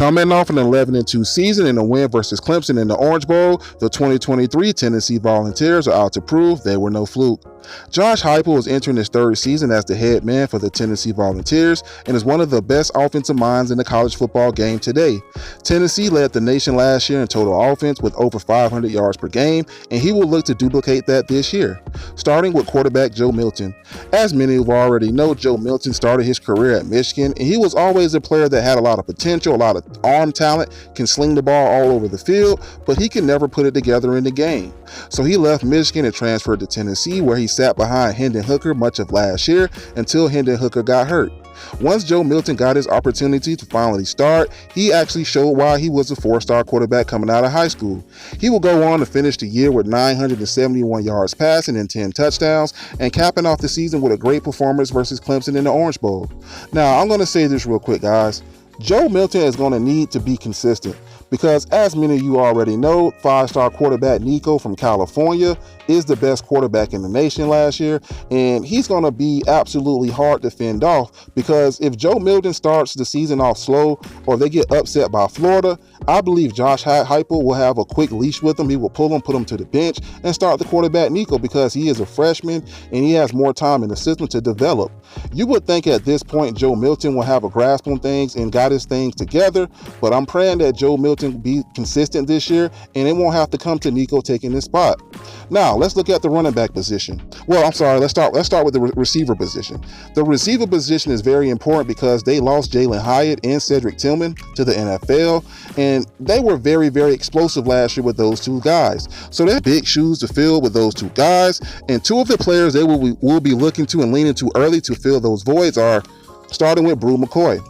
Coming off an 11-2 season and a win versus Clemson in the Orange Bowl, the 2023 Tennessee Volunteers are out to prove they were no fluke. Josh Heupel is entering his third season as the head man for the Tennessee Volunteers and is one of the best offensive minds in the college football game today. Tennessee led the nation last year in total offense with over 500 yards per game, and he will look to duplicate that this year, starting with quarterback Joe Milton. As many of you already know, Joe Milton started his career at Michigan, and he was always a player that had a lot of potential, a lot of arm talent, can sling the ball all over the field, but he can never put it together in the game. So he left Michigan and transferred to Tennessee, where he sat behind Hendon Hooker much of last year until Hendon Hooker got hurt. Once Joe Milton got his opportunity to finally start, he actually showed why he was a four-star quarterback coming out of high school. He will go on to finish the year with 971 yards passing and 10 touchdowns, and capping off the season with a great performance versus Clemson in the Orange Bowl. Now, I'm going to say this real quick, guys. Joe Milton is going to need to be consistent because, as many of you already know, five-star quarterback Nico from California is the best quarterback in the nation last year, and he's going to be absolutely hard to fend off because if Joe Milton starts the season off slow or they get upset by Florida, I believe Josh Heupel will have a quick leash with him. He will pull him, put him to the bench, and start the quarterback Nico because he is a freshman and he has more time in the system to develop. You would think at this point Joe Milton will have a grasp on things and got his things together, but I'm praying that Joe Milton be consistent this year and it won't have to come to Nico taking his spot. Now, let's look at the running back position. Well, I'm sorry, let's start with the receiver position. The receiver position is very important because they lost Jalen Hyatt and Cedric Tillman to the NFL, and they were very, very explosive last year with those two guys. So they're big shoes to fill with those two guys, and two of the players they will be looking to and leaning to early to fill those voids are starting with Bru McCoy.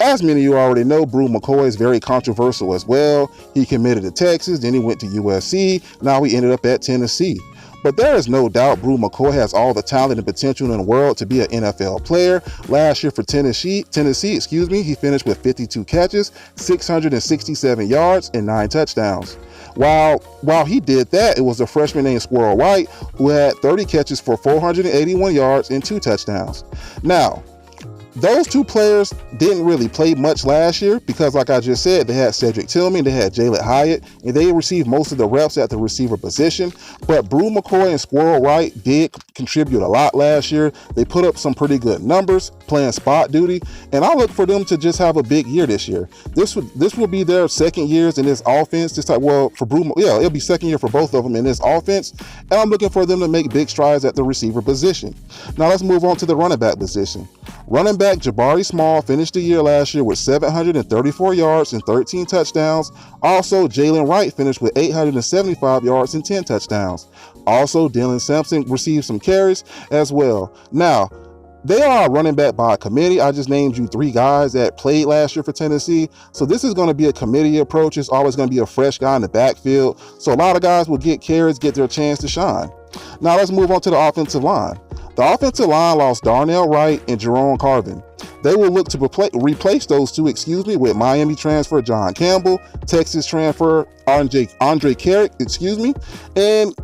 As many of you already know, Bru McCoy is very controversial as well. He committed to Texas, then he went to USC, now he ended up at Tennessee. But there is no doubt Bru McCoy has all the talent and potential in the world to be an NFL player. Last year for Tennessee, he finished with 52 catches, 667 yards, and 9 touchdowns. While he did that, it was a freshman named Squirrel White who had 30 catches for 481 yards and 2 touchdowns. Now, those two players didn't really play much last year because, like I just said, they had Cedric Tillman, they had Jalen Hyatt, and they received most of the reps at the receiver position. But Bru McCoy and Squirrel White did contribute a lot last year. They put up some pretty good numbers playing spot duty, and I look for them to just have a big year this year. This will be their second years in this offense. For Bru, it'll be second year for both of them in this offense, and I'm looking for them to make big strides at the receiver position. Now let's move on to the running back position. Running back Jabari Small finished the year last year with 734 yards and 13 touchdowns. Also, Jalen Wright finished with 875 yards and 10 touchdowns. Also, Dylan Sampson received some carries as well. Now, they are a running back by committee. I just named you 3 guys that played last year for Tennessee. So this is going to be a committee approach. It's always going to be a fresh guy in the backfield. So a lot of guys will get carries, get their chance to shine. Now let's move on to the offensive line. The offensive line lost Darnell Wright and Jerome Carvin. They will look to replace those two, with Miami transfer John Campbell, Texas transfer Andre Carrick, and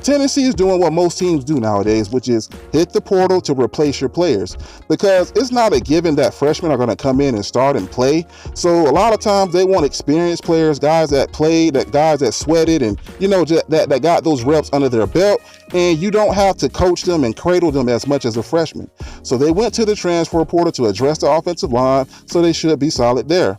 Tennessee is doing what most teams do nowadays, which is hit the portal to replace your players, because it's not a given that freshmen are going to come in and start and play. So a lot of times they want experienced players, guys that played, guys that sweated, and that got those reps under their belt, and you don't have to coach them and cradle them as much as a freshman. So they went to the transfer portal to address the offensive line, so they should be solid there.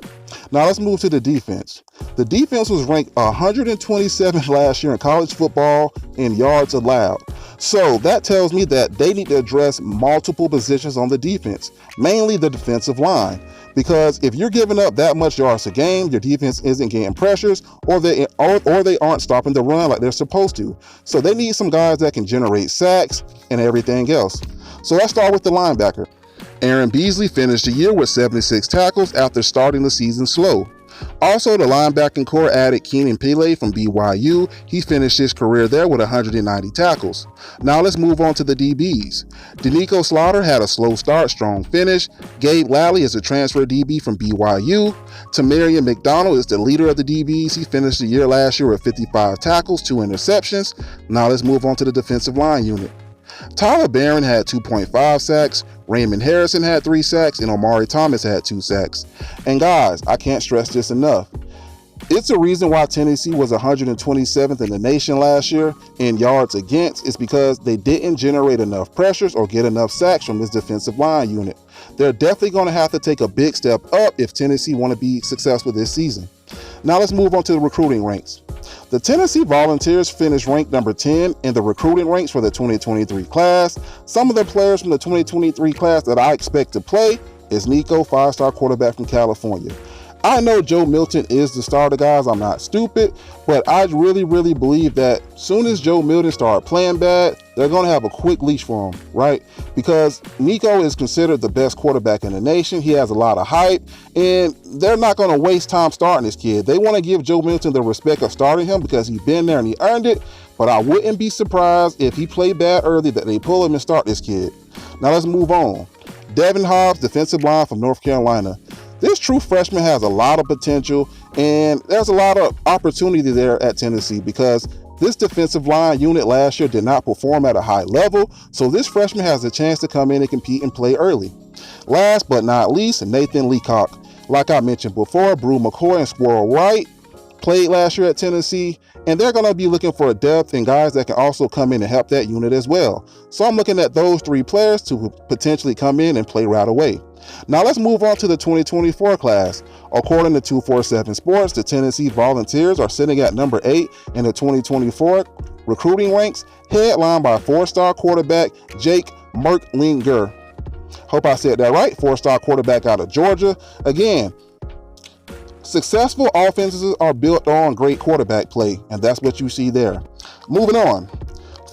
Now let's move to the defense. The defense was ranked 127th last year in college football in yards allowed. So that tells me that they need to address multiple positions on the defense, mainly the defensive line. Because if you're giving up that much yards a game, your defense isn't getting pressures, or they aren't stopping the run like they're supposed to. So they need some guys that can generate sacks and everything else. So let's start with the linebacker. Aaron Beasley finished the year with 76 tackles after starting the season slow. Also, the linebacking core added Keenan Pele from BYU. He finished his career there with 190 tackles. Now let's move on to the DBs. Nico Slaughter had a slow start, strong finish. Gabe Lally is a transfer DB from BYU. Tamarian McDonald is the leader of the DBs. He finished the year last year with 55 tackles, 2 interceptions. Now let's move on to the defensive line unit. Tyler Barron had 2.5 sacks, Raymond Harrison had 3 sacks, and Omari Thomas had 2 sacks. And guys, I can't stress this enough. It's the reason why Tennessee was 127th in the nation last year in yards against is because they didn't generate enough pressures or get enough sacks from this defensive line unit. They're definitely going to have to take a big step up if Tennessee want to be successful this season. Now let's move on to the recruiting ranks. The Tennessee Volunteers finished ranked number 10 in the recruiting ranks for the 2023 class. Some of the players from the 2023 class that I expect to play is Nico, 5-star quarterback from California. I know Joe Milton is the starter, guys. I'm not stupid, but I really believe that soon as Joe Milton start playing bad, they're going to have a quick leash for him, right? Because Nico is considered the best quarterback in the nation. He has a lot of hype, and they're not going to waste time starting this kid. They want to give Joe Milton the respect of starting him because he's been there and he earned it, but I wouldn't be surprised if he played bad early that they pull him and start this kid. Now let's move on. Devin Hobbs, defensive line from North Carolina. This true freshman has a lot of potential, and there's a lot of opportunity there at Tennessee because this defensive line unit last year did not perform at a high level, so this freshman has a chance to come in and compete and play early. Last but not least, Nathan Leacock. Like I mentioned before, Brew McCoy and Squirrel White played last year at Tennessee, and they're going to be looking for a depth and guys that can also come in and help that unit as well. So I'm looking at those 3 players to potentially come in and play right away. Now let's move on to the 2024 class. According to 247 Sports, the Tennessee Volunteers are sitting at number 8 in the 2024 recruiting ranks, headlined by 4-star quarterback Jake Merklinger. Hope I said that right. 4-star quarterback out of Georgia. Again, successful offenses are built on great quarterback play, and that's what you see there. Moving on.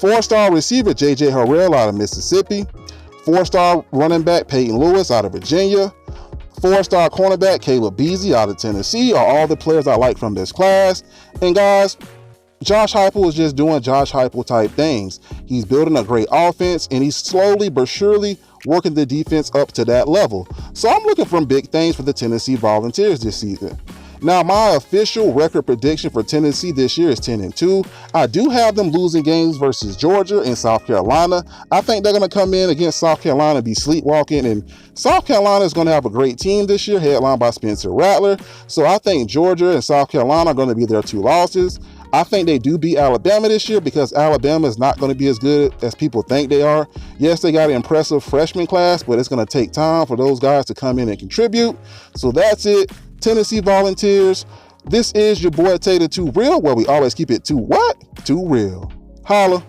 4-star receiver J.J. Harrell out of Mississippi. 4-star running back Peyton Lewis out of Virginia. 4-star cornerback Caleb Beasley out of Tennessee are all the players I like from this class. And guys, Josh Heupel is just doing Josh Heupel type things. He's building a great offense, and he's slowly but surely working the defense up to that level. So I'm looking for big things for the Tennessee Volunteers this season. Now, my official record prediction for Tennessee this year is 10-2. I do have them losing games versus Georgia and South Carolina. I think they're going to come in against South Carolina and be sleepwalking, and South Carolina is going to have a great team this year, headlined by Spencer Rattler. So I think Georgia and South Carolina are going to be their 2 losses. I think they do beat Alabama this year because Alabama is not going to be as good as people think they are. Yes, they got an impressive freshman class, but it's going to take time for those guys to come in and contribute. So that's it. Tennessee Volunteers. This is your boy Tater Too Real, where we always keep it too what? Too real. Holla.